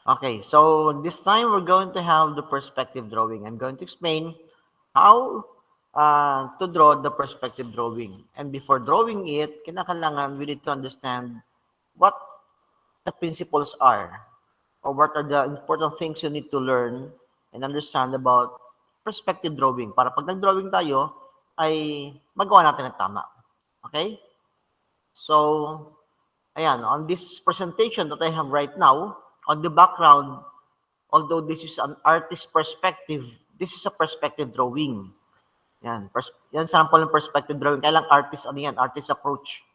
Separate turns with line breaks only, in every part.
Okay, so this time we're going to have the perspective drawing. I'm going to explain how to draw the perspective drawing. And before drawing it, kinakailangan we need to understand what the principles are or what are the important things you need to learn and understand about perspective drawing para pag nag-drawing tayo ay magawa natin ng tama. Okay? So, ayan, on this presentation that I have right now, on the background, although this is an artist perspective, this is a perspective drawing. Yan, yan sample ng perspective drawing. Kailang artist, ano yan? Artist approach.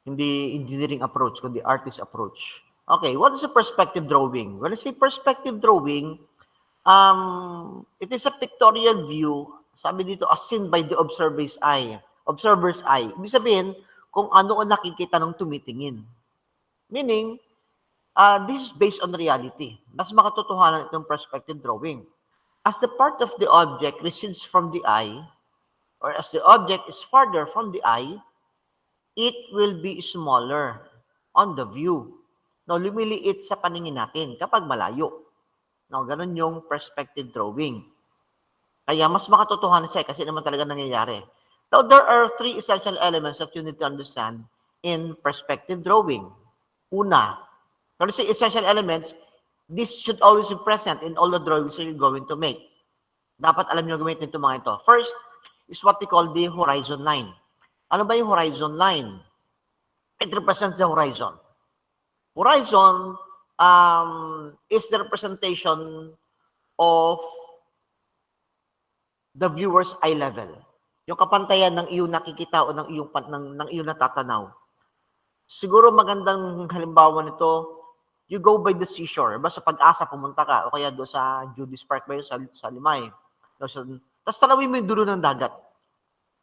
Hindi engineering approach, kundi artist approach. Okay, what is a perspective drawing? When I say perspective drawing, it is a pictorial view, sabi dito, as seen by the observer's eye. Observer's eye. Ibig sabihin, kung ano ang nakikita ng tumitingin. Meaning, this is based on reality. Mas makatotohanan itong perspective drawing. As the part of the object recedes from the eye, or as the object is farther from the eye, it will be smaller on the view. Now, lumiliit sa paningin natin kapag malayo. Now, ganun yung perspective drawing. Kaya mas makatotohanan siya kasi naman talaga nangyayari. Now, there are three essential elements that you need to understand in perspective drawing. Una, when I say essential elements, this should always be present in all the drawings that you're going to make. Dapat alam nyo gamitin itong mga ito. First is what we call the horizon line. Ano ba yung horizon line? It represents the horizon. Horizon is the representation of the viewer's eye level. Yung kapantayan ng iyong nakikita o ng iyong natatanaw. Siguro magandang halimbawa nito, you go by the seashore. Ba sa Pag-asa pumunta ka o kaya doon sa Judy's Park ba yun, sa Limay. Tapos tanawin mo yung dulo ng dagat.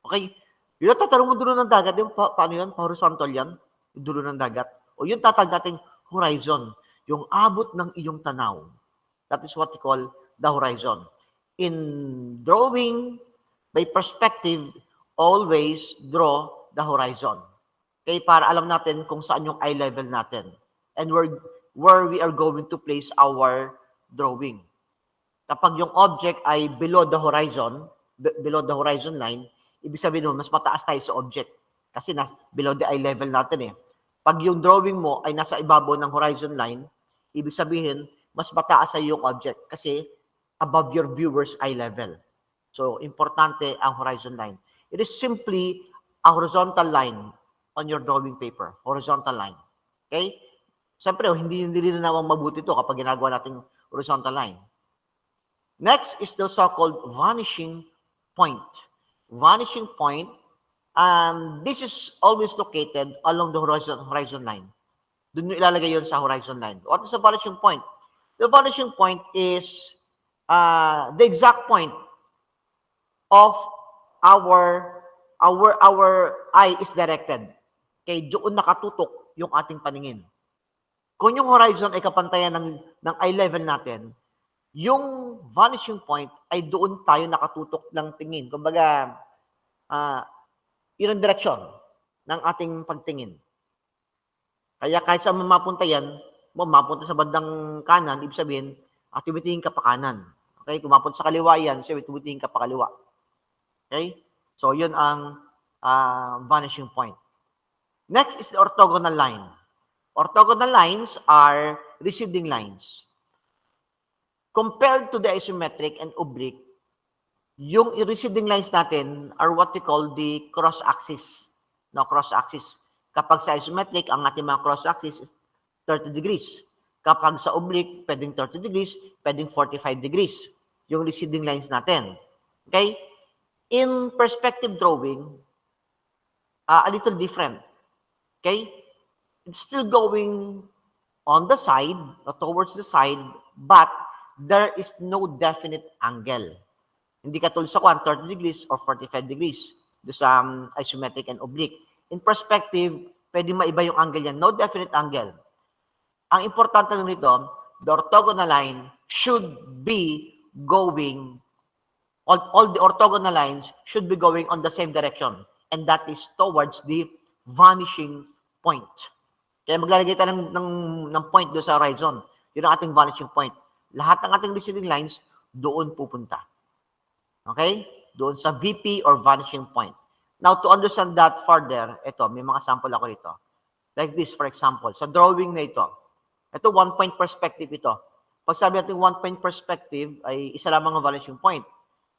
Okay? Yung tatanong mo dulo ng dagat, yung paano yun? Horizontal yan? Yung dulo ng dagat. O yung tatag nating horizon. Yung abot ng iyong tanaw. That is what we call the horizon. In drawing, by perspective, always draw the horizon. Okay? Para alam natin kung saan yung eye level natin. And where we are going to place our drawing. Kapag yung object ay below the horizon line, ibig sabihin mo, mas mataas tayo sa object. Kasi below the eye level natin eh. Pag yung drawing mo ay nasa ibabaw ng horizon line, ibig sabihin, mas mataas sa yung object kasi above your viewer's eye level. So, importante ang horizon line. It is simply a horizontal line on your drawing paper. Horizontal line. Okay? Siyempre, hindi nililinaw mabuti ito kapag ginagawa natin horizontal line. Next is the so-called vanishing point. Vanishing point, this is always located along the horizon line. Doon nyo ilalagay yun sa horizon line. What is the vanishing point? The vanishing point is the exact point of our eye is directed. Okay, doon nakatutok yung ating paningin. Kung yung horizon ay kapantayan ng eye level natin, yung vanishing point ay doon tayo nakatutok ng tingin. Kumbaga, yun ang direksyon ng ating pagtingin. Kaya kahit saan mapunta yan, mapunta sa bandang kanan, ibig sabihin, tumitingin ka pa kanan. Okay? Kung mapunta sa kaliwa yan, sabihin, tumitingin ka pa kaliwa. Okay? So, yun ang vanishing point. Next is the orthogonal line. Orthogonal lines are receding lines. Compared to the isometric and oblique, yung receding lines natin are what we call the cross-axis. No, cross-axis. Kapag sa isometric, ang ating mga cross-axis is 30 degrees. Kapag sa oblique, pwedeng 30 degrees, pwedeng 45 degrees. Yung receding lines natin. Okay? In perspective drawing, a little different. Okay? It's still going on the side, or towards the side, but there is no definite angle. Hindi katulad sa 30 degrees or 45 degrees do sa isometric and oblique. In perspective, pwede maiba yung angle yan. No definite angle. Ang importante nito, the orthogonal line should be going, all the orthogonal lines should be going on the same direction. And that is towards the vanishing point. Kaya maglalagay tayo ng point doon sa horizon. Yun ang ating vanishing point. Lahat ng ating receiving lines, doon pupunta. Okay? Doon sa VP or vanishing point. Now, to understand that further, ito, may mga sample ako rito. Like this, for example, sa drawing na ito. Ito, one-point perspective ito. Pag sabi natin one-point perspective, ay isa lamang ang vanishing point.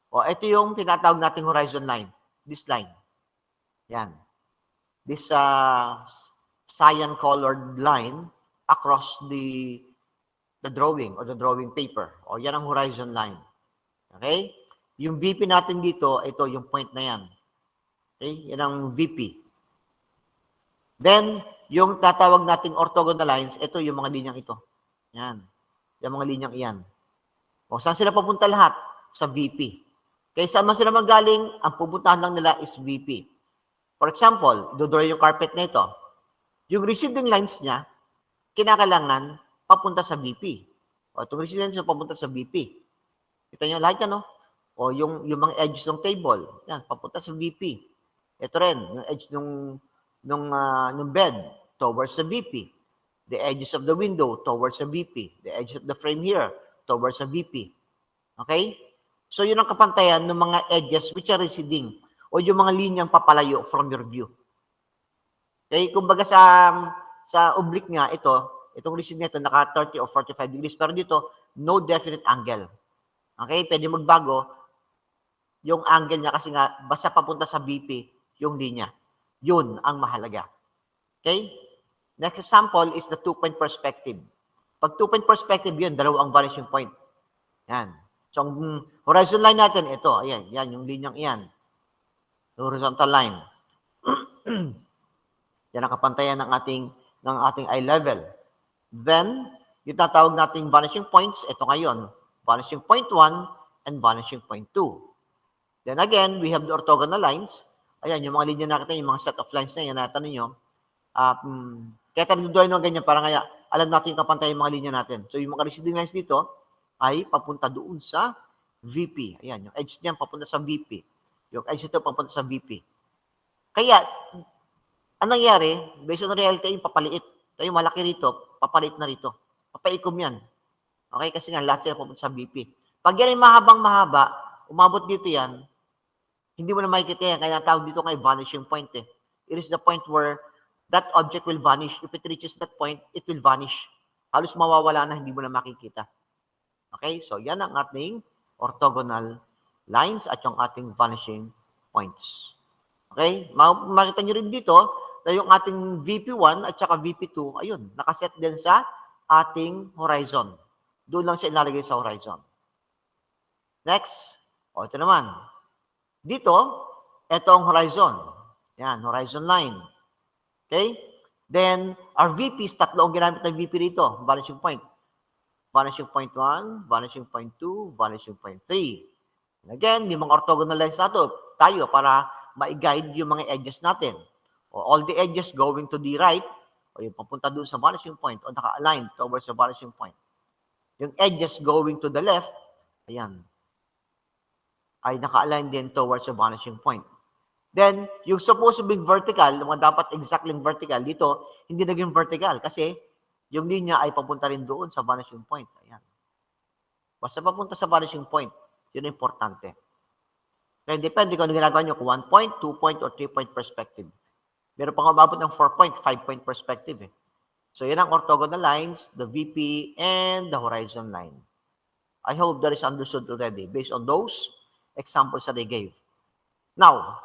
O, ito yung tinatawag nating horizon line. This line. Yan. This cyan-colored line across the drawing or the drawing paper. O, yan ang horizon line. Okay? Yung VP natin dito, ito yung point na yan. Okay? Yan ang VP. Then, yung tatawag nating orthogonal lines, ito yung mga linyang ito. Yan. Yung mga linyang iyan. O, saan sila papunta lahat? Sa VP. Kaya saan man sila magaling, ang pupuntahan lang nila is VP. For example, dodrawing yung carpet na ito. Yung receiving lines niya, kinakailangan papunta sa VP. O, itong receiving lines papunta sa VP. Kita nyo lahat yan, no? O, yung mga edges ng table, yan, papunta sa VP. Ito rin, yung edge ng bed towards the VP. The edges of the window towards the VP. The edge of the frame here towards the VP. Okay? So, yun ang kapantayan ng mga edges which are receding o yung mga linyang papalayo from your view. Okay? Kumbaga sa oblique nga, itong recede nito naka 30 or 45 degrees. Pero dito, no definite angle. Okay? Pwede magbago yung angle niya kasi nga basta papunta sa VP yung linya. Yun ang mahalaga. Okay? Next example is the two-point perspective. Pag two-point perspective, yun, dalawa ang vanishing point. Yan. So, ang horizon line natin, ito. Ayan, yan, yung linyang iyan. The horizontal line. Yan ang kapantayan ng ating eye level. Then, yung tatawag nating vanishing points, ito ngayon. Vanishing point 1 and vanishing point 2. Then again, we have the orthogonal lines. Ayan, yung mga linya natin, yung mga set of lines na yan, natin ninyo. Kaya tayo nag-drawing ng ganyan para nga alam natin yung kapantay yung mga linya natin. So, yung mga receding lines dito ay papunta doon sa VP. Ayan, yung edge niyan papunta sa VP. Yung edge ito papunta sa VP. Kaya, anong nangyari? Based on reality, yung papaliit. Tayo malaki rito, papaliit na rito. Papaikom yan. Okay? Kasi nga, lahat sila papunta sa VP. Pag yan ay mahabang mahaba, umabot dito yan, hindi mo na makikita yan. Kaya tawag dito kay vanishing point eh. It is the point where that object will vanish. If it reaches that point, it will vanish. Halos mawawala na, hindi mo na makikita. Okay? So, yan ang ating orthogonal lines at yung ating vanishing points. Okay? Makita nyo rin dito na yung ating VP1 at saka VP2, ayun, nakaset din sa ating horizon. Doon lang siya ilalagay sa horizon. Next. O, ito naman. Dito, ito ang horizon. Yan, horizon line. Okay? Then, our VPs, tatlo ang ginamit ng VP dito. Vanishing point. Vanishing point 1, vanishing point 2, vanishing point 3. And again, may mga orthogonal lines tayo para ma-guide yung mga edges natin. O all the edges going to the right, o yung papunta doon sa vanishing point, o naka-align towards the vanishing point. Yung edges going to the left, ayan, ay naka-align din towards the vanishing point. Then, yung supposed to be vertical, yung dapat exactly vertical, dito, hindi naging vertical kasi yung linya ay papunta rin doon sa vanishing point. Ayan. Basta papunta sa vanishing point, yun ang importante. Kaya depende kung ano ginagawa nyo, kung 1 point, 2 point, or 3 point perspective. Meron pang umabot ng 4 point, 5 point perspective. Eh. So, yan ang orthogonal lines, the VP, and the horizon line. I hope that is understood already based on those examples that I gave. Now,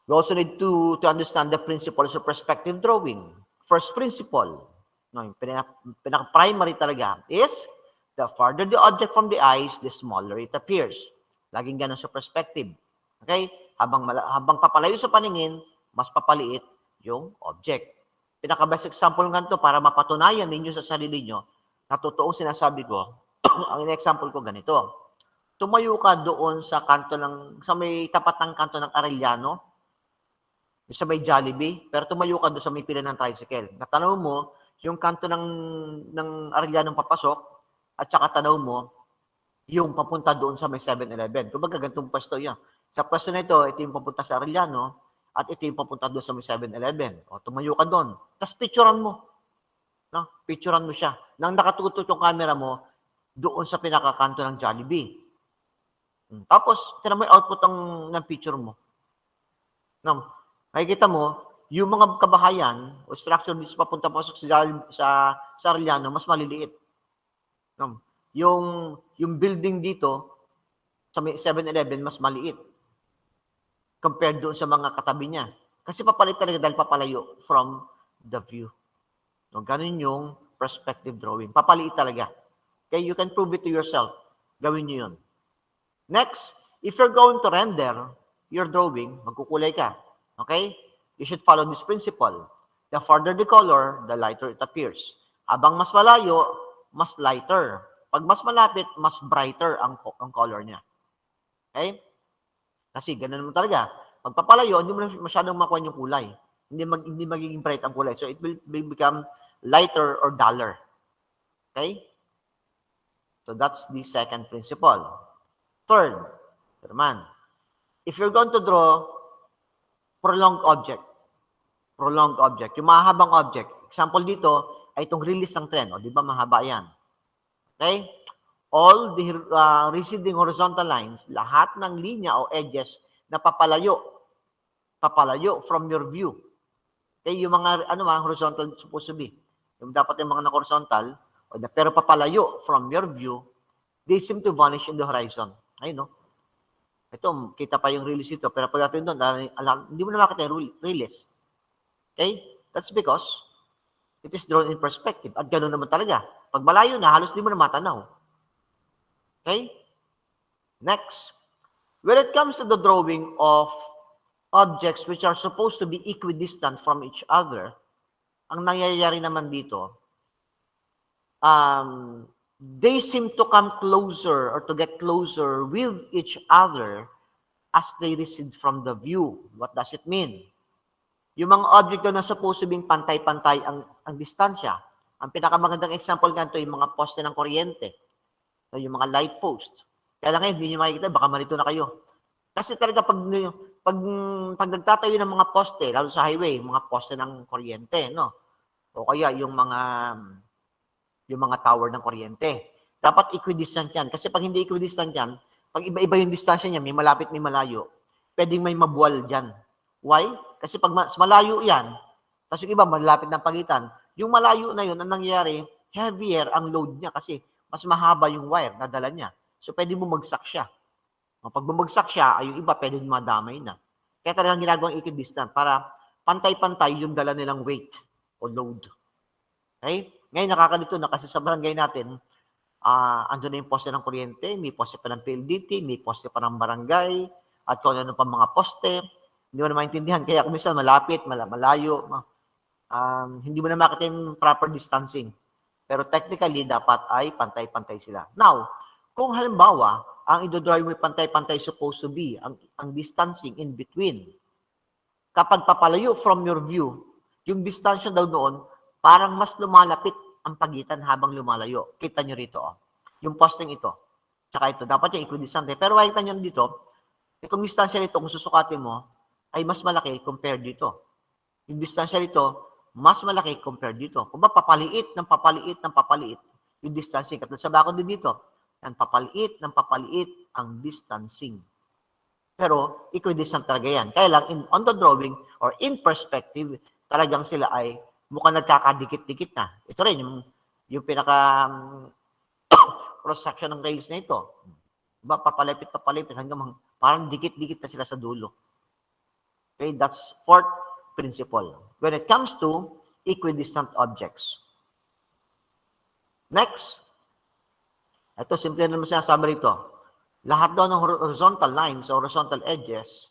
we also need to understand the principles of perspective drawing. First principle, no, pinaka-primary talaga is the farther the object from the eyes, the smaller it appears. Laging ganun sa perspective. Okay? Habang papalayo sa paningin, mas papaliit yung object. Pinaka-best example nga ito para mapatunayan ninyo sa sarili nyo na totoong sinasabi ko, ang example ko ganito. Tumayo ka doon sa kanto sa may tapat ng kanto ng Arellano, sa may Jollibee, pero tumayo ka doon sa may pila ng tricycle. Natanaw mo, yung kanto ng Arellano papasok, at saka tanaw mo, yung papunta doon sa may 7-Eleven. Kumbaga, ganitong pwesto yan. Sa pwesto na ito yung papunta sa Arellano, At ito yung papunta doon sa may 7-Eleven. O, tumayo ka doon. Tapos picturean mo. No? Picturean mo siya. Nang nakatutok yung camera mo doon sa pinakakanto ng Jollibee. Tapos, tinan mo yung output ng picture mo. No? Makikita mo, yung mga kabahayan o structure dito papunta pasok sa Arellano, mas maliliit. No? Yung building dito, sa 7-Eleven, mas maliit. Compared doon sa mga katabi niya. Kasi papalit talaga dahil papalayo from the view. No? Ganun yung perspective drawing. Papaliit talaga. Okay, you can prove it to yourself. Gawin nyo yun. Next, if you're going to render your drawing, magkukulay ka. Okay? You should follow this principle. The farther the color, the lighter it appears. Habang mas malayo, mas lighter. Pag mas malapit, mas brighter ang color niya. Okay? Kasi ganun naman talaga. Pag papalayo, hindi mo na masyadong makuha yung kulay. Hindi magiging bright ang kulay. So it will become lighter or duller. Okay? So that's the second principle. Third, naman, if you're going to draw prolonged object, yung mahabang object, example dito ay itong release ng tren, di ba mahaba yan? Okay? All the receding horizontal lines, lahat ng linya o edges na papalayo from your view. Okay, yung mga horizontal supposed to be. Yung dapat yung mga na-horizontal, pero papalayo from your view, they seem to vanish in the horizon. Ayun, no? Ito, kita pa yung release ito, pero pagdating doon, hindi mo na makita yung release. Okay? That's because it is drawn in perspective. At gano'n naman talaga. Pag malayo na, halos di mo na matanaw. Okay? Next. When it comes to the drawing of objects which are supposed to be equidistant from each other, ang nangyayari naman dito, they seem to come closer or to get closer with each other as they recede from the view. What does it mean? Yung mga object na supposed to be pantay-pantay ang distansya. Ang pinakamagandang example ganito yung mga poste ng kuryente. Yung mga light post. Kaya lang ngayon, hindi nyo makikita, baka malito na kayo. Kasi talaga pag nagtatayo ng mga poste, lalo sa highway, mga poste ng kuryente, no? O kaya yung mga tower ng kuryente. Dapat equidistant yan. Kasi pag hindi equidistant yan, pag iba-iba yung distansya niya, may malapit, may malayo, pwedeng may mabuwal dyan. Why? Kasi pag mas malayo yan, tapos yung iba malapit ng pagitan, yung malayo na yun, ang nangyayari, heavier ang load niya kasi mas mahaba yung wire na dala niya. So, pwede bumagsak siya. Pag bumagsak siya, ay yung iba pwede madamay na. Kaya talagang ginagawang equidistant para pantay-pantay yung dala nilang weight o load. Okay? Ngayon, nakakalito na kasi sa barangay natin, andun na yung poste ng kuryente, may poste pa ng PLDT, may poste pa ng barangay, at kung ano pa mga poste. Hindi mo na maintindihan. Kaya kung minsan malapit, malayo, hindi mo na makita yung proper distancing. Pero technically, dapat ay pantay-pantay sila. Now, kung halimbawa, ang idodrawing mo pantay-pantay supposed to be, ang distancing in between, kapag papalayo from your view, yung distansya daw noon, parang mas lumalapit ang pagitan habang lumalayo. Kita nyo rito, yung posting ito. Tsaka ito, dapat yung equidistant. Pero makikita nyo dito, itong distansya nito, kung susukatin mo, ay mas malaki compared dito. Yung distansya nito, mas malaki compared dito. Kung ba, papaliit ng papaliit, yung distancing. Katulad sa bakod din dito, yan, papaliit ang distancing. Pero, equidistant talaga yan. Kaya lang, on the drawing, or in perspective, talagang sila ay mukhang nagkakadikit-dikit na. Ito rin, yung pinaka cross-section ng rails na ito. Diba, papalipit, hanggang parang dikit-dikit na sila sa dulo. Okay, that's fourth principle. When it comes to equidistant objects. Next, ito, simple naman sinasabi rito. Lahat daw ng horizontal lines o horizontal edges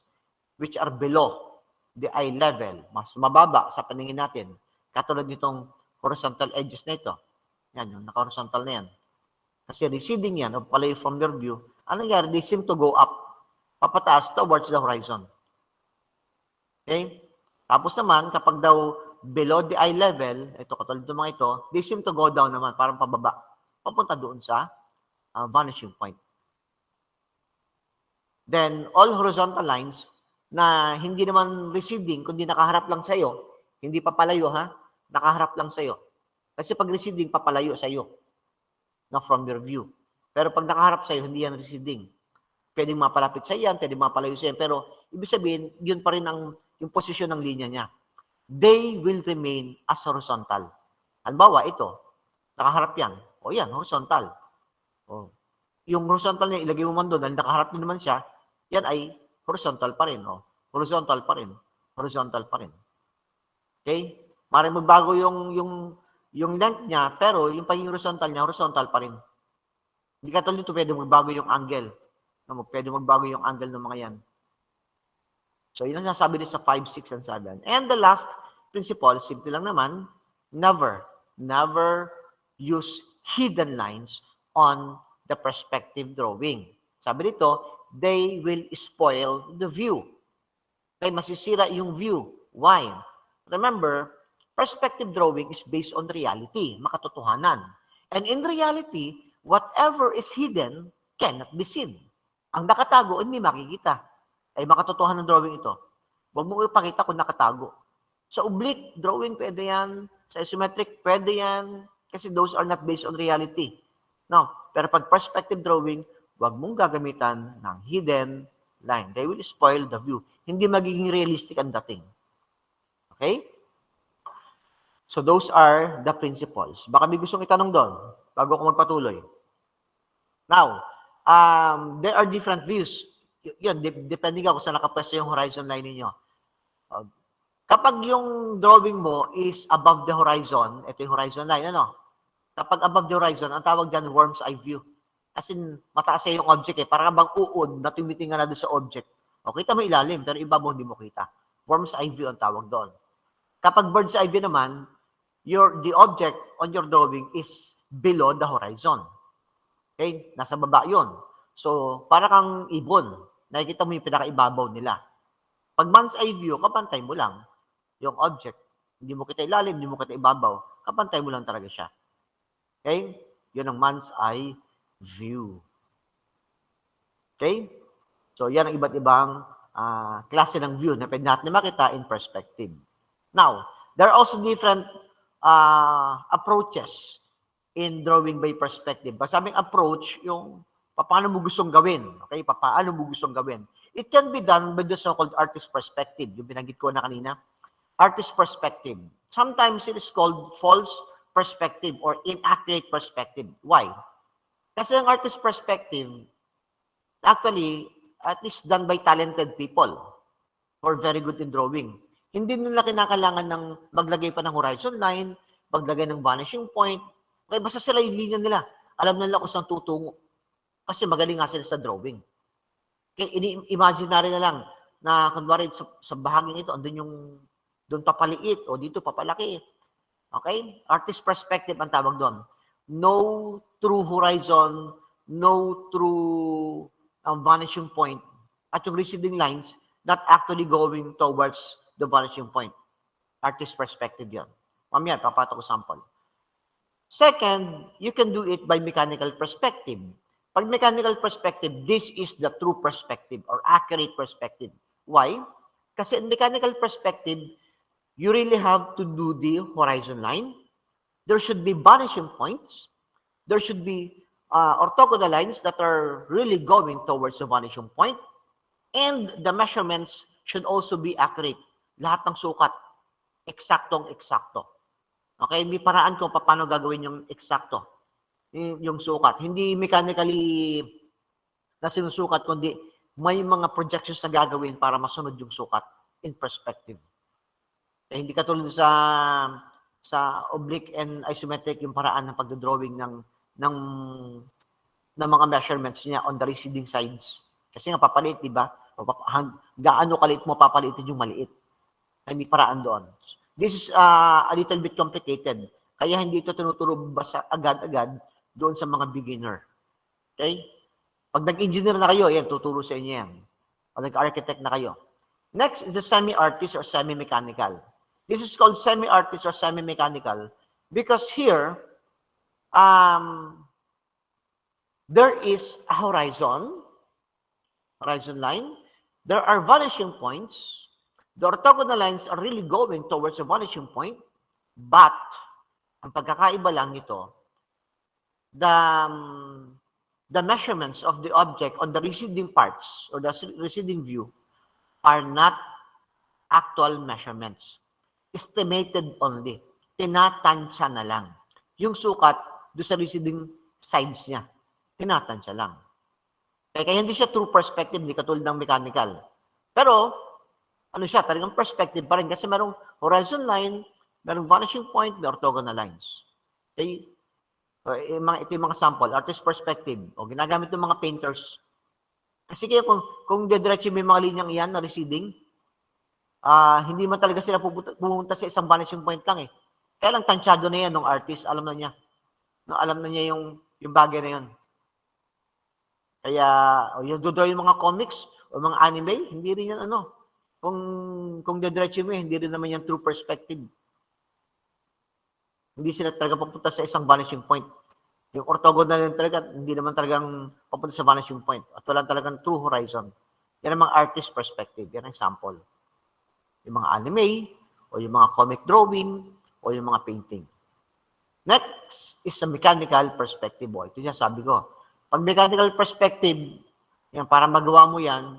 which are below the eye level, mas mababa sa paningin natin, katulad nitong horizontal edges na ito. Yan, yung naka-horizontal na yan. Kasi receding yan, o palayo from your view, ano nangyari? They seem to go up, papataas towards the horizon. Okay? Tapos naman, kapag daw below the eye level, ito, katulad ng mga ito, they seem to go down naman, parang pababa. Papunta doon sa vanishing point. Then, all horizontal lines na hindi naman receding, kundi nakaharap lang sa'yo, hindi papalayo ha, nakaharap lang sa'yo. Kasi pag receding, papalayo sa'yo, na from your view. Pero pag nakaharap sa'yo, hindi yan receding. Pwedeng mapalapit sa yan, pwedeng mapalayo sa yan, pero ibig sabihin, yun pa rin yung posisyon ng linya niya. They will remain as horizontal. Halimbawa, ito, nakaharap yan. O yan, horizontal. O, yung horizontal niya, ilagay mo man doon, dahil nakaharap din naman siya, yan ay horizontal pa rin. O, horizontal pa rin. Horizontal pa rin. Okay? Maaaring magbago yung length niya, pero yung pagiging horizontal pa rin. Hindi katulad nito, pwede magbago yung angle. Pwede magbago yung angle ng mga yan. So, yun ang sasabi din sa 5, 6, and 7. And the last principle, simple lang naman, never use hidden lines on the perspective drawing. Sabi dito, they will spoil the view. Kaya masisira yung view. Why? Remember, perspective drawing is based on reality, makatotohanan. And in reality, whatever is hidden cannot be seen. Ang nakatago, hindi makikita. Ay makatotohanan ng drawing ito. Huwag mo ipakita kung nakatago. Sa oblique drawing, pwede yan. Sa isometric, pwede yan. Kasi those are not based on reality. No. Pero pag perspective drawing, huwag mong gagamitan ng hidden line. They will spoil the view. Hindi magiging realistic ang dating. Okay? So those are the principles. Baka may gustong itanong doon bago ako magpatuloy. Now, there are different views. Yun, depending ako sa nakapwesto yung horizon line ninyo. Kapag yung drawing mo is above the horizon, ito yung horizon line, ano? Kapag above the horizon, ang tawag dyan, worm's eye view. As in, mataas yung object para bang uod na tumitingin na doon sa object. O, kita mo ilalim, pero iba mo hindi mo kita. Worm's eye view ang tawag doon. Kapag bird's eye view naman, the object on your drawing is below the horizon. Okay? Nasa baba yun. So, para kang ibon. Nakikita mo yung pinakaibabaw nila. Pag man's eye view, kapantay mo lang yung object. Hindi mo kita ilalim, hindi mo kita ibabaw. Kapantay mo lang talaga siya. Okay? Yun ang man's eye view. Okay? So, yan ang iba't ibang klase ng view na pwede natin makita in perspective. Now, there are also different approaches in drawing by perspective. Pag sabing approach, yung paano mo gustong gawin. Okay? Paano mo gustong gawin. It can be done by the so-called artist perspective. Yung binanggit ko na kanina. Artist perspective. Sometimes it is called false perspective or inaccurate perspective. Why? Kasi ang artist perspective, actually, at least done by talented people or very good in drawing. Hindi nila kinakailangan ng maglagay pa ng horizon line, maglagay ng vanishing point. Okay, basta sila yung linya nila. Alam nila kung saan tutungo. Kasi magaling nga sila sa drawing. Okay, imaginary na lang na kunwari sa bahaging ito, andun yung doon papaliit o dito papalaki. Okay? Artist perspective ang tawag doon. No true horizon, no true vanishing point, at yung receding lines not actually going towards the vanishing point. Artist perspective yun. Mamaya, papato ko sample. Second, you can do it by mechanical perspective. Pag mechanical perspective, this is the true perspective or accurate perspective. Why? Kasi in mechanical perspective, you really have to do the horizon line. There should be vanishing points. There should be orthogonal lines that are really going towards the vanishing point. And the measurements should also be accurate. Lahat ng sukat, eksaktong-eksakto. Okay? May paraan kung paano gagawin yung eksakto, yung sukat. Hindi mechanically na sinusukat, kundi may mga projections na gagawin para masunod yung sukat in perspective. Eh, hindi katulad sa oblique and isometric yung paraan ng pagdodrawing ng mga measurements niya on the receding sides. Kasi nga papaliit, di ba? Gaano kaliit mo papaliitin yung maliit. Ay may paraan doon. This is a little bit complicated. Kaya hindi ito tinuturo basta agad-agad doon sa mga beginner. Okay? Pag nag-engineer na kayo, yan, tuturo sa inyo yan. Pag nag-architect na kayo. Next is the semi-artist or semi-mechanical. This is called semi-artist or semi-mechanical because here, there is a horizon line, there are vanishing points. The orthogonal lines are really going towards a vanishing point, but ang pagkakaiba lang nito, the measurements of the object on the receding parts or the receding view are not actual measurements. Estimated only. Tinatansya na lang. Yung sukat doon sa receding sides niya, tinatansya lang. Kaya hindi siya true perspective, hindi katulad ng mechanical. Pero, ano siya, talagang perspective pa rin kasi merong horizon line, merong vanishing point, may orthogonal lines. Okay? Ito yung mga sample, artist perspective. O ginagamit ng mga painters. Kasi kaya kung dediretso mo yung mga linyang iyan na receding, hindi man talaga sila pumunta sa isang vanishing point lang eh. Kaya lang tansyado na yan ng artist, alam na niya. No, alam na niya yung bagay na yun. Kaya, yung dodraw yung mga comics o mga anime, hindi rin yan ano. Kung dediretso mo, hindi rin naman yan true perspective. Hindi sila talaga papunta sa isang vanishing point. Yung orthogonal yun talaga, hindi naman talagang papunta sa vanishing point. At wala talagang true horizon. Yan ang mga artist perspective. Yan ang sample. Yung mga anime, o yung mga comic drawing, o yung mga painting. Next is a mechanical perspective. Ito yung sabi ko. Pag mechanical perspective, yan, para magawa mo yan,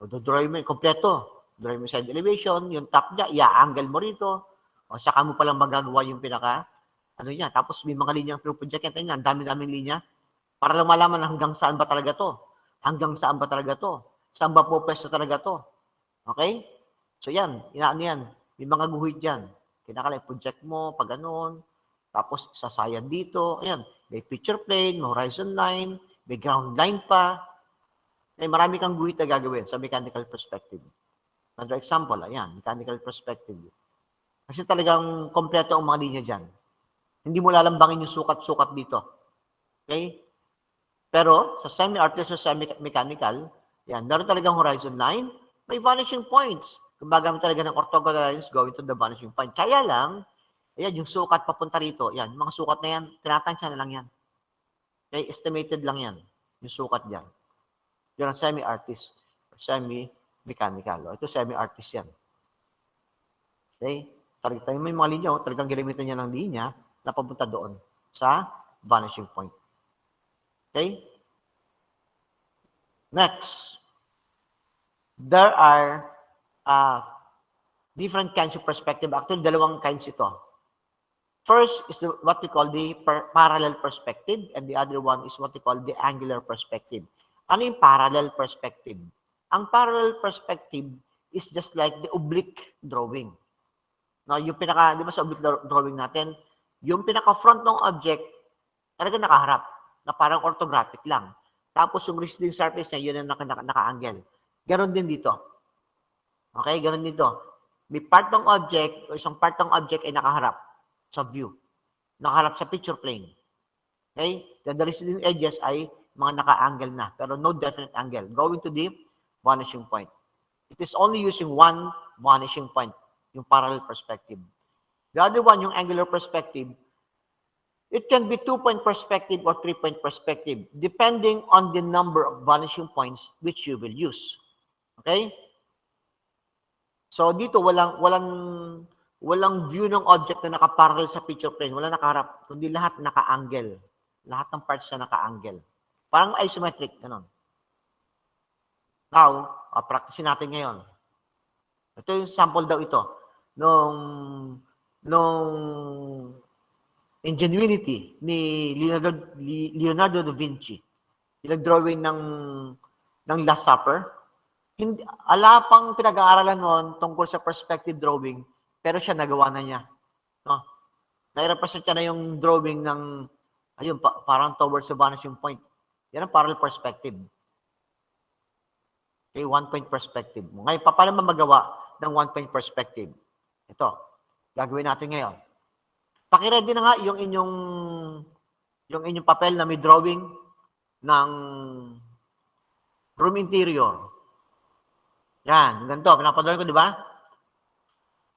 drawing mo yung kompleto. Drawing mo side elevation, yung top niya, i-angle mo rito, o saka mo palang magagawa yung pinaka, ano niya. Tapos may mga linyang project yan, ang dami-daming linya, para lang malaman hanggang saan ba talaga to. Hanggang saan ba talaga to. Saan ba po pwesto talaga to. Okay? So yan, inaano yan. May mga guhit dyan. Kinakala project mo, pag ganun. Tapos sasayan dito. Ayan, may picture plane, may horizon line, may ground line pa. Ay, marami kang guhit na gagawin sa mechanical perspective. Another example, ayan, mechanical perspective. Kasi talagang kompleto ang mga linya dyan. Hindi mo lalambangin yung sukat-sukat dito. Okay? Pero sa semi-artist o semi-mechanical, yan, meron talagang horizon line, may vanishing points. Kumbaga talaga ng orthogonal lines going to the vanishing point. Kaya lang, ayan, yung sukat papunta rito, yan, mga sukat na yan, tinatansya na lang yan. Okay, estimated lang yan, yung sukat dyan. Yan ang semi-artist, semi-mechanical. Ito semi-artist yan. Okay? Tayo mo yung mga linya, talagang ginamitan niya ng linya na papunta doon sa vanishing point. Okay? Next, there are different kinds of perspective. Actually, dalawang kinds ito. First is what we call the parallel perspective, and the other one is what we call the angular perspective. Ano yung parallel perspective? Ang parallel perspective is just like the oblique drawing. No, yung di ba sa oblique drawing natin, yung pinaka-front ng object, talaga nakaharap, na parang orthographic lang. Tapos yung receding surface niya, yun ang naka-angle. Ganon din dito. Okay, ganon dito. May part ng object, o isang part ng object ay nakaharap sa view. Nakaharap sa picture plane. Okay? The receding edges ay mga naka-angle na, pero no definite angle. Going to the vanishing point. It is only using one vanishing point, yung parallel perspective. The other one, yung angular perspective, it can be 2-point perspective or 3-point perspective, depending on the number of vanishing points which you will use. Okay? So dito walang view ng object na nakaparallel sa picture plane, wala nakaharap, kundi lahat naka-angle. Lahat ng parts na naka-angle. Parang isometric, ganun. Now, practicein natin ngayon. Ito yung sample daw ito nung Ingenuity ni Leonardo da Vinci. Yung drawing ng Last Supper. Hindi, ala pang pinag-aaralan noon tungkol sa perspective drawing, pero siya nagawa na niya. No? Nai-represent niya na yung drawing ng, ayun, parang towards the vanishing point. Yan ang parallel perspective. Okay, 1-point perspective. Ngayon, paano magawa ng 1-point perspective? Ito, gagawin natin ngayon. Paki-ready na nga yung inyong papel na may drawing ng room interior. Yan, ganito. Pinapadala ko, di ba?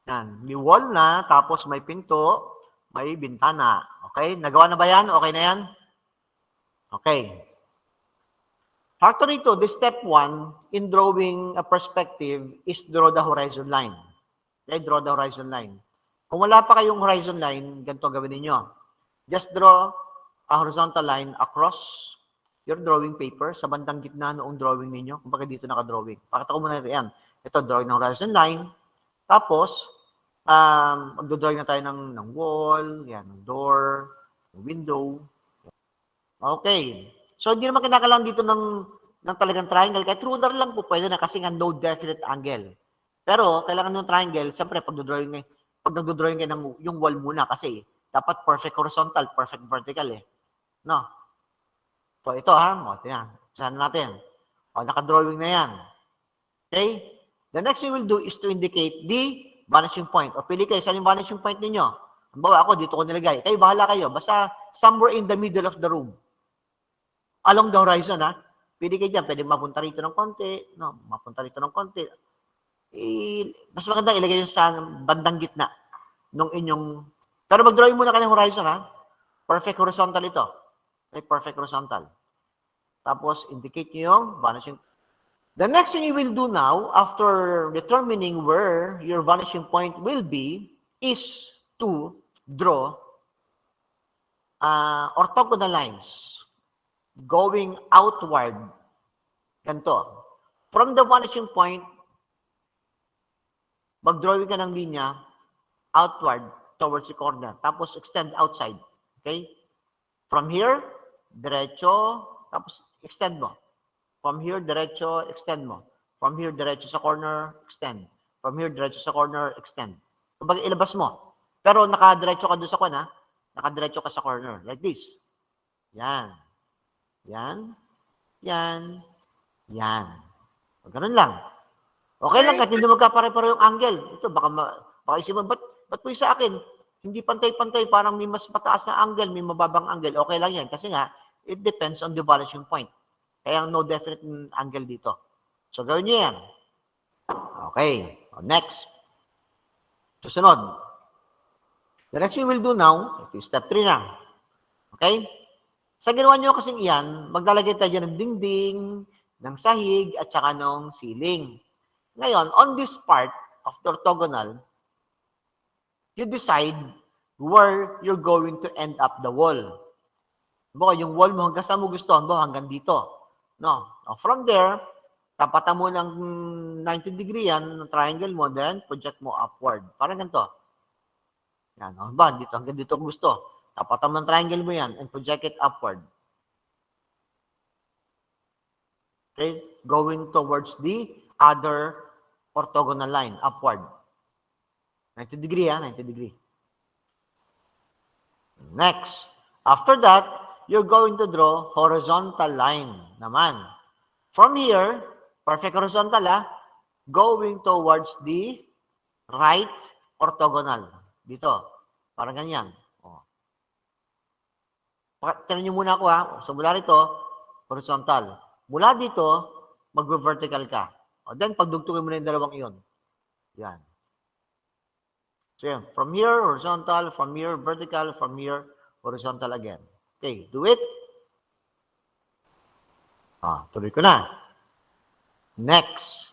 Yan, may wall na, tapos may pinto, may bintana. Okay? Nagawa na ba yan? Okay na yan? Okay. Factor ito, the step 1 in drawing a perspective is draw the horizon line. Okay, draw the horizon line. Kung wala pa kayong horizon line, ganito gawin niyo. Just draw a horizontal line across your drawing paper sa bandang gitna noong drawing ninyo. Kumbaga dito naka-drawing. Pakita ko muna yan. Ito, drawing ng horizon line. Tapos, magdodrawing na tayo ng wall, yan, ng door, ng window. Okay. So, hindi naman kinakailangan dito ng talagang triangle. Kahit ruler lang po pwede na kasi nga no definite angle. Pero, kailangan ng triangle, siyempre, pag nagdodrawing kayo ng yung wall muna kasi dapat perfect horizontal, perfect vertical eh. No? So, ito ha. O, tingnan. Saan natin? O, nakadrawing na yan. Okay? The next thing we'll do is to indicate the vanishing point. O, pili kayo. Saan yung vanishing point ninyo? Bawa ako, dito ko nilagay. Kayo, bahala kayo. Basta somewhere in the middle of the room. Along the horizon, ha? Pili kayo dyan. Pwede mapunta rito ng konti. No, mapunta rito ng konti. Mas maganda ilagay yun sa bandang gitna nung inyong... Pero mag-drawing muna kayo ng horizon, ha? Perfect horizontal ito. Okay, perfect horizontal. Tapos, indicate nyo yung vanishing. The next thing you will do now, after determining where your vanishing point will be, is to draw orthogonal lines going outward. Ganito. From the vanishing point, mag-drawing ka ng linya outward towards the corner. Tapos, extend outside. Okay? From here, diretso, tapos extend mo. From here, diretso, extend mo. From here, diretso sa corner, extend. From here, diretso sa corner, extend. Kumbaga, ilabas mo. Pero nakadiretso ka doon sa corner, nakadiretso ka sa corner. Like this. Yan. Yan. Yan. Yan. Ganun lang. Okay lang kahit hindi magkapare-pare yung angle. Ito, baka isipin, ba't po sa akin? Hindi pantay-pantay, parang may mas mataas na angle, may mababang angle. Okay lang yan. Kasi nga, it depends on the vanishing point. Kaya no definite angle dito. So, gawin nyo yan. Okay. Next. Susunod. The next thing we'll do now, ito step 3 na. Okay? Sa ginawa nyo kasing iyan, maglalagay tayo ng dingding, ng sahig, at saka ng ceiling. Ngayon, on this part of the orthogonal, you decide where you're going to end up the wall. Baka yung wall mo hanggang saan mo gusto, hanggang dito. No. From there, tapatan mo ng 90 degree yan, ng triangle mo, then project mo upward. Parang ganito. Yan. Dito, hanggang dito kung gusto. Tapatan mo ng triangle mo yan and project it upward. Okay? Going towards the other orthogonal line, upward. 90 degree, 90 degree. Next. After that, you're going to draw horizontal line naman. From here, perfect horizontal, going towards the right orthogonal. Dito. Parang ganyan. Tignan nyo muna ako, So, mula rito, horizontal. Mula dito, mag-vertical ka. Then, pagdugtungin mo na yung dalawang iyon. Yan. So, yan. From here, horizontal. From here, vertical. From here, horizontal again. Okay, do it. Tuloy ko na. Next.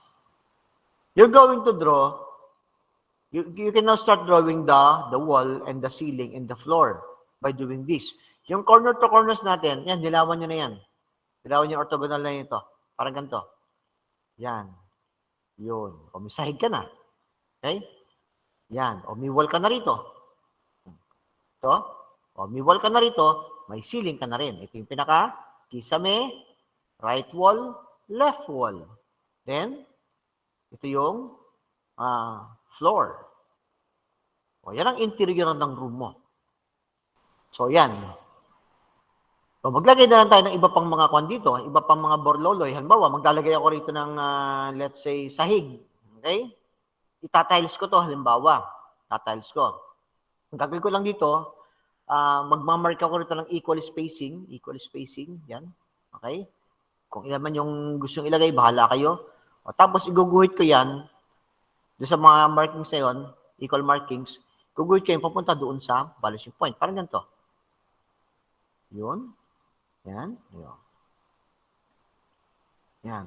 You're going to draw, you can now start drawing the wall and the ceiling and the floor by doing this. Yung corner to corners natin, yan, dilawan nyo na yan. Dilawan yung orthogonal na ito. Parang ganito. Yan. Yun. O, may sahig ka na. Okay? Yan. O, may wall ka na rito. Ito. O, may wall ka na rito. May ceiling ka na rin. Ito yung pinaka, kisame, right wall, left wall. Then, ito yung floor. O, yan ang interior ng room mo. So, yan. So, maglagay na lang tayo ng iba pang mga kwan dito, iba pang mga borloloy. Halimbawa, maglalagay ako rito ng, let's say, sahig. Okay? Itatiles ko to, halimbawa. Tatiles ko. Ang gagawin ko lang dito, magmamark ako rito ng equal spacing. Equal spacing. Yan. Okay? Kung ilan man yung gusto nyo ilagay, bahala kayo. O, tapos, iguguhit ko yan. Doon sa mga markings na yun, equal markings, guguhit ko yung papunta doon sa vanishing point. Parang ganito. Yun. Yan. Yun. Yan.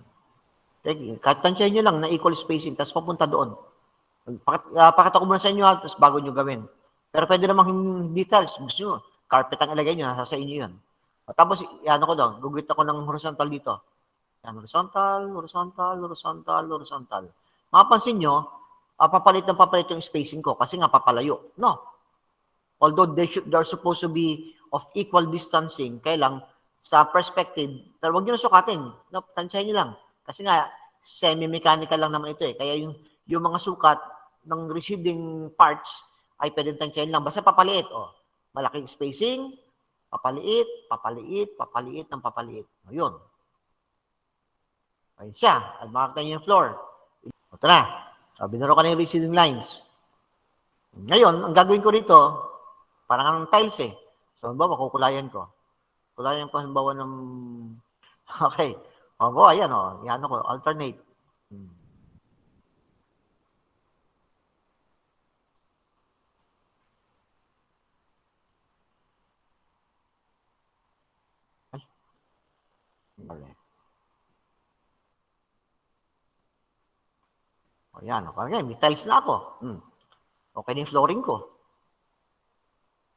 Kahit tansyahin nyo lang na equal spacing, tapos papunta doon. Pakita ko muna sa inyo, tapos bago nyo gawin. Pero pwede namang hindi tiles. Gusto nyo, carpet ang ilagay nyo, nasa sa inyo yun. Tapos, yan ako doon, guguhit ako ng horizontal dito. Yan, horizontal, horizontal, horizontal, horizontal. Mapapansin nyo, papalit yung spacing ko kasi nga papalayo. No. Although they're supposed to be of equal distancing, kaya lang, sa perspective, pero huwag nyo na sukatin. No, tansyahin nyo lang. Kasi nga, semi-mechanical lang naman ito eh. Kaya yung mga sukat ng receding parts ay pwedeng tansyahin lang. Basta papaliit. Oh. Malaking spacing, papaliit, papaliit, papaliit, ng papaliit. O, yun. Ayun siya. At makakita nyo yung floor. Ito na. So, binuro ko na yung receding lines. Ngayon, ang gagawin ko rito, parang ang tiles eh. So, halimbawa, kukulayan ko. Kulayan ko, halimbawa ng... Okay. O, ayan o. Yan ako. Alternate. Ay. Okay. O, yan. Okay. May tiles na ako. Okay na yung flooring ko.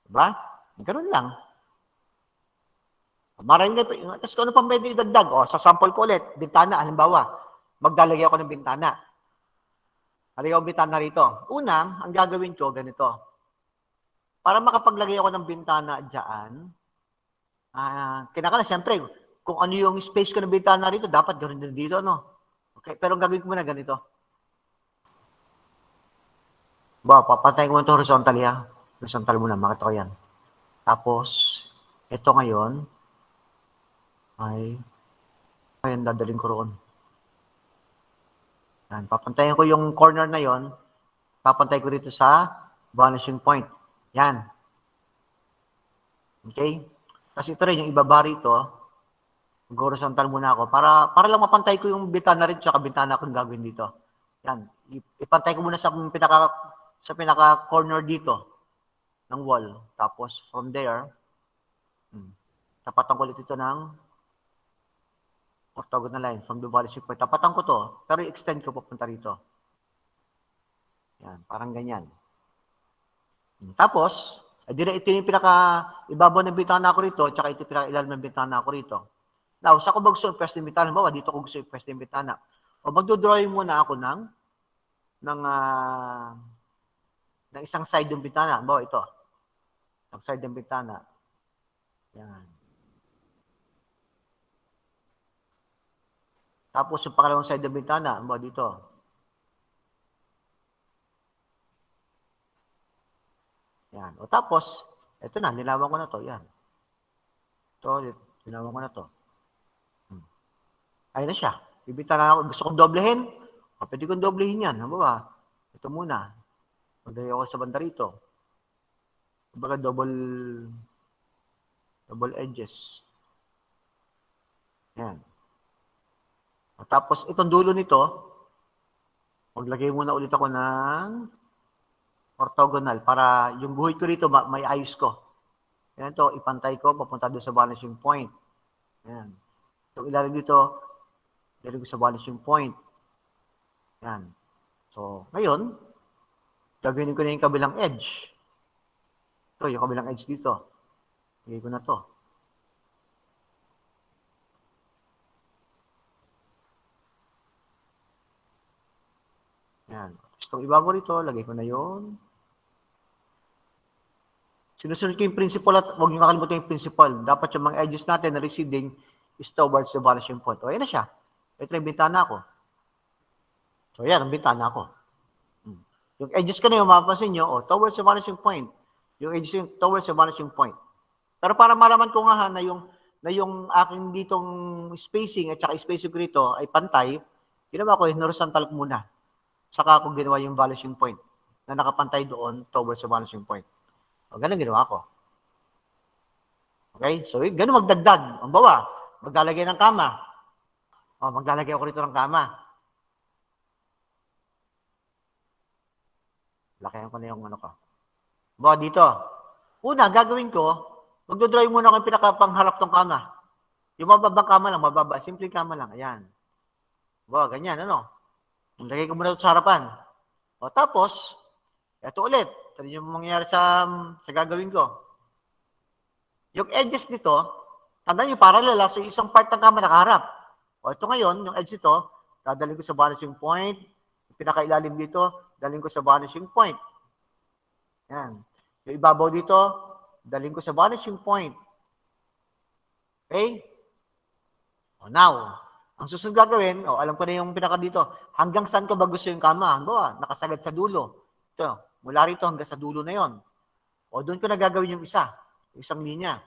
Diba? Ganun lang. Maraming na, tapos kung ano pang pwede idagdag, sa sample ko ulit, bintana, halimbawa, maglalagay ako ng bintana. Halika ako bintana rito. Una, ang gagawin ko, ganito. Para makapaglagay ako ng bintana dyan, kinakala, siyempre, kung ano yung space ko ng bintana rito, dapat ganoon din dito, no? Okay, pero ang gagawin ko muna ganito. Papatay ko muna ito horizontal, ya. Horizontal muna, makita ko yan. Tapos, ito ngayon, ayan, dadaling ko roon. Yan, papantayin ko yung corner na yon, papantay ko rito sa vanishing point. Yan. Okay? Kasi ito rin, yung ibaba rito, mag-horizontal muna ako, para lang mapantay ko yung bintana rin, tsaka bintana ko yung gagawin dito. Yan. Ipantay ko muna sa pinaka-corner dito ng wall. Tapos, from there, tapatan ko ulit ito ng orthogonal line from the vanishing point. Tapatan ko to, pero i-extend ko papunta rito. Yan, parang ganyan. Tapos, ito yung pinaka-ibabaw ng bintana ko rito, tsaka ito yung pinaka-ilalim ng bintana ko rito. Now, sa ko ba gusto yung pwesto ng bintana? Bawa, dito ko gusto yung pwesto ng bintana. O magdodrawing muna ako ng isang side ng bintana. Bawa, ito. Ang side ng bintana. Yan. Tapos yung pangalawang side ng bintana, ano ba dito? Yan. O tapos, ito na, nilawan ko na to. Yan. Ito, nilawan ko na to. Ayun na siya. Yung bintana ako, gusto kong doblehin. O, pwede kong doblehin yan. Ano ba? Ito muna. Magdali ako sa banda rito. Kumbaga double edges. Yan. Tapos, itong dulo nito, maglagay muna ulit ako ng orthogonal para yung guhit ko rito, may ayos ko. Yan ito, ipantay ko, papunta doon sa vanishing point. Yan. Itong ilalim dito, ilalim ko sa vanishing point. Yan. So, ngayon, gagawin ko na yung kabilang edge. Ito, yung kabilang edge dito. Lagay ko na to. Yan. Itong ibabaw rito, lagay ko na yun. Sinusunod ko yung principle at huwag nyo nakalimutan yung principle. Dapat yung mga edges natin na receding is towards the vanishing point. O, ayan na siya. Ito yung bintana ko. So, ayan, ang bintana ko. Yung edges ko na yung mapapansin nyo, towards the vanishing point. Yung edges yung towards the vanishing point. Pero para malaman ko nga na yung aking ditong spacing at saka spacing ko rito ay pantay, ginawa ko yung horizontal ko muna. Saka ako ginawa yung vanishing point na nakapantay doon towards the vanishing point. O, ganun ginawa ko. Okay? So, ganun magdagdag. Ang bawa, maglalagay ng kama. O, maglalagay ako rito ng kama. Lakayan ko na yung ano ko. Bawa dito. Una, gagawin ko, magdodrawing muna ako yung pinakapangharap ng kama. Yung mababang kama lang, mababa. Simpleng kama lang. Ayan. Ganyan, ano? Lagay ko muna ito sa harapan. Tapos, ito ulit. Ito yung mangyayari sa gagawin ko. Yung edges nito, tandaan nyo, parallel sa isang part ng kama nakaharap. Ito ngayon, yung edge nito, dadalhin ko sa vanishing point. Yung pinakailalim dito, dalhin ko sa vanishing point. Yan. Yung ibabaw dito, dalhin ko sa vanishing point. Okay? Now, ang susunod gagawin, alam ko na yung pinaka dito. Hanggang saan ko ba gusto yung kama? Halimbawa, nakasagad sa dulo. Ito, mula rito hanggang sa dulo na yon. Doon ko na gagawin yung isang linya.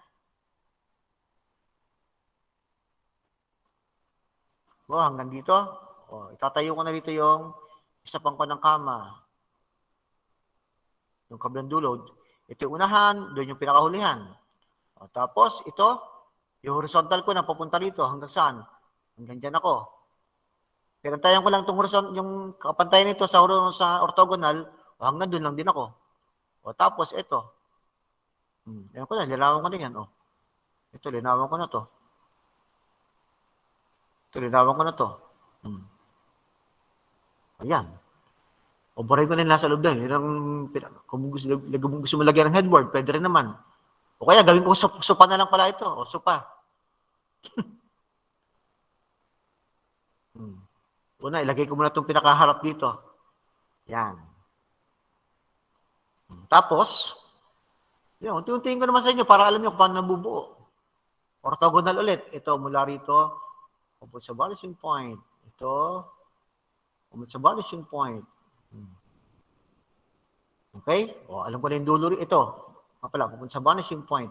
Hanggang dito. Itatayo ko na dito yung isa pang ko ng kama. Yung kabilang dulo. Ito yung unahan, doon yung pinakahulihan. Tapos, ito, yung horizontal ko na papunta rito. Hanggang saan? Hanggang dyan ako. Pinantayan ko lang itong horizontal, yung kapantayan nito sa orthogonal, hanggang doon lang din ako. Tapos, ito. Yan ko na, linawan ko na yan. Ito, linawan ko na to. Ito, linawan ko na to. Ayan. Baray ko na nasa loob na. Kung gusto mo lagyan ng headboard, pwede rin naman. O kaya, gawin ko sopa na lang pala ito. Sopa. Una, ilagay ko muna itong pinakaharap dito. Yan. Tapos, yun, unti-untiin ko naman sa inyo para alam nyo kung paano nabubuo. Orthogonal ulit. Ito, mula rito, upod sa vanishing point. Ito, upod sa vanishing point. Okay? Alam ko na yung dulo rin. Ito, upod sa vanishing point.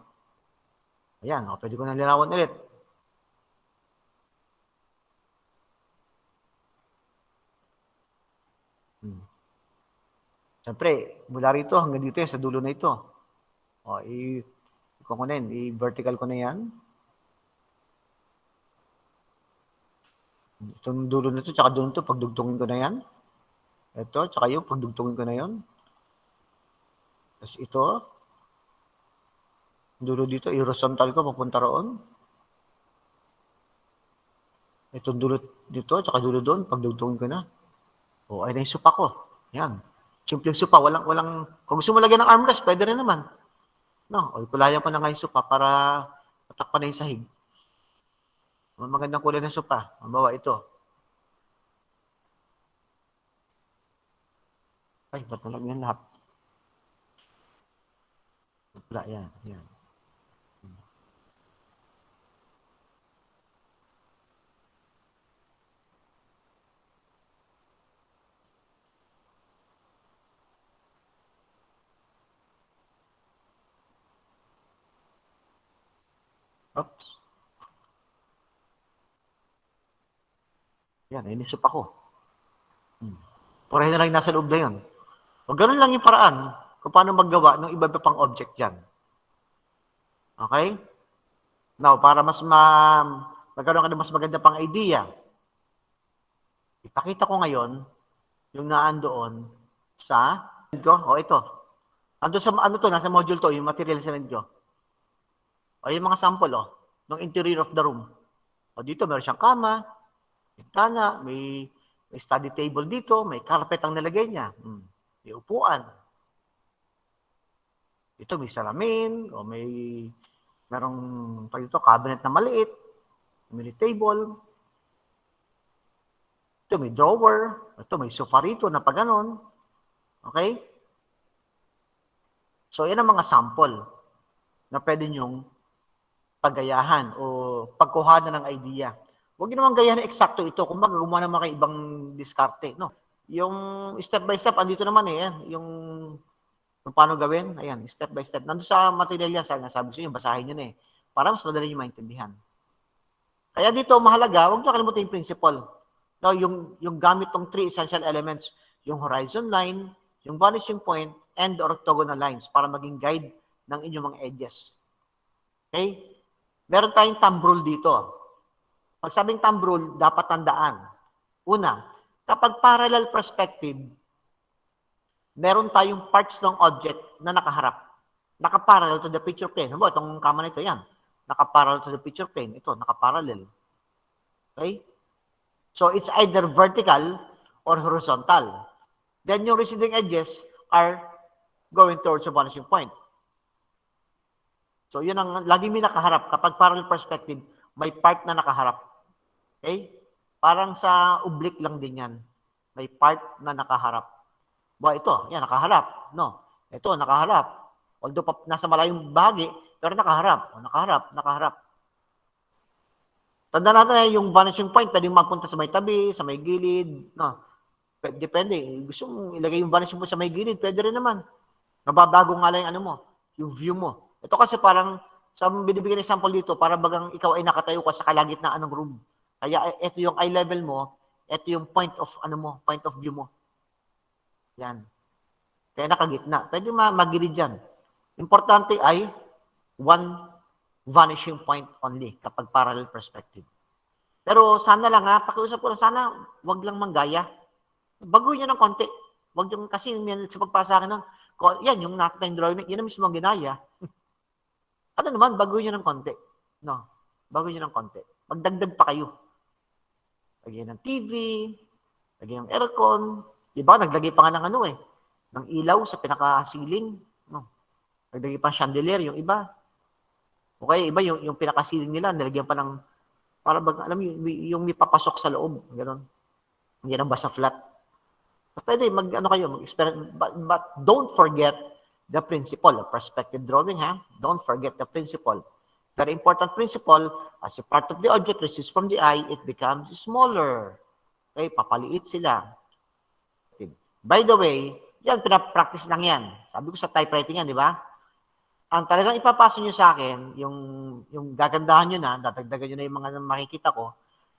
Ayan, pwede ko na linawan ulit. Siyempre, mula rito hanggang dito yan, sa dulo na ito. I-vertical ko na yan. Itong dulo na ito, tsaka dulo ito, pagdugtungin ko na yan. Ito, tsaka yung pagdugtungin ko na yan. Tapos ito, dulo dito, i-horizontal ko, papunta roon. Itong dulo dito, tsaka dulo doon, pagdugtungin ko na. Ayun na yung supa ko. Yan. Simpleng supa, walang, kung gusto mo lagyan ng armrest, pwede rin naman. Kulayan ko na nga yung supa para matakpan na yung sahig. Magandang kulay ng supa. Halimbawa, ito. Ay, ba't nalagyan lahat? Wala, yan. Oops. Yan, inisip ako. Pareho na lang nasa loob na yun. Ganun lang yung paraan kung paano maggawa ng iba pang object dyan. Okay? Now, para magkaroon ka ng mas maganda pang idea, ipakita ko ngayon yung naandoon sa ito. Ando sa nasa module to, yung material sa ko. Yung mga sample ng interior of the room. Dito meron siyang kama, bintana, may study table dito, may carpet ang nilagay niya. May upuan. Ito may salamin, merong cabinet na maliit, may table. Ito may drawer, ito may sofa rito na paganon. Okay? So, yan ang mga sample na pwede nyong paggayahan o pagkuhanan ng idea. Huwag nyo naman gayahan na eksakto ito. Kung gumawa naman kayo ibang diskarte. No? Yung step by step, andito naman yung paano gawin. Ayan, step by step. Nandun sa material yan, sabi ko sa inyo, basahin nyo na para mas madali nyo maintindihan. Kaya dito, mahalaga, huwag nyo kalimutan yung principle. No, yung gamit ng 3 essential elements, yung horizon line, yung vanishing point, and the orthogonal lines para maging guide ng inyong mga edges. Okay? Meron tayong thumb rule dito. Pag sabing thumb rule, dapat tandaan. Una, kapag parallel perspective, meron tayong parts ng object na nakaharap. Nakaparallel to the picture plane. Halimbawa, itong kama na ito, yan. Nakaparallel to the picture plane. Ito, nakaparallel. Okay? So it's either vertical or horizontal. Then yung receding edges are going towards the vanishing point. So yun ang lagi may nakaharap. Kapag parallel perspective, may part na nakaharap. Okay? Parang sa oblique lang din yan. May part na nakaharap. Ito, yan, nakaharap. No, ito, nakaharap. Although nasa malayong bahagi, pero nakaharap. Nakaharap. Tanda natin yung vanishing point, pwedeng magpunta sa may tabi, sa may gilid. No, depende. Gusto mong ilagay yung vanishing point sa may gilid, pwede rin naman. Nababago nga lang yung ano mo, yung view mo. Ito kasi parang, sa binibigyan example dito, para bagang ikaw ay nakatayo ka sa kalagitnaan ng room. Kaya ito yung eye level mo, ito yung point of view mo. Yan. Kaya nakagitna. Pwede magilid dyan. Importante ay one vanishing point only kapag parallel perspective. Pero sana lang pakiusap ko lang, sana wag lang manggaya. Baguhin nyo ng konti. Wag yung kasi sa pagpasa akin nun, yan, yung nakita yung drawing, yun na mismo ang ginaya. Ano naman, baguhin nyo ng konti. No, baguhin nyo ng konti. Magdagdag pa kayo. Lagyan ng TV, lagyan ng aircon. Diba, naglagay pa nga ng ng ilaw sa pinaka-ceiling. No. Naglagay pa ng chandelier, yung iba. Okay, iba yung pinaka-ceiling nila, nilagyan pa ng, para alam yung may papasok sa loob. Gano'n. Hindi lang basta flat. Pwede, mag-experiment. But don't forget the principle of perspective drawing, Don't forget the principle. Very important principle, as a part of the object recedes from the eye, it becomes smaller. Okay, papaliit sila. By the way, yan, pinapractice lang yan. Sabi ko sa typewriting yan, di ba? Ang talagang ipapasa nyo sa akin, yung gagandahan nyo na, dadagdagan nyo na yung mga makikita ko,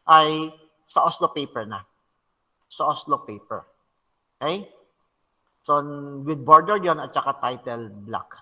ay sa Oslo paper na. Sa Oslo paper. Okay? So, with border yon at saka title block.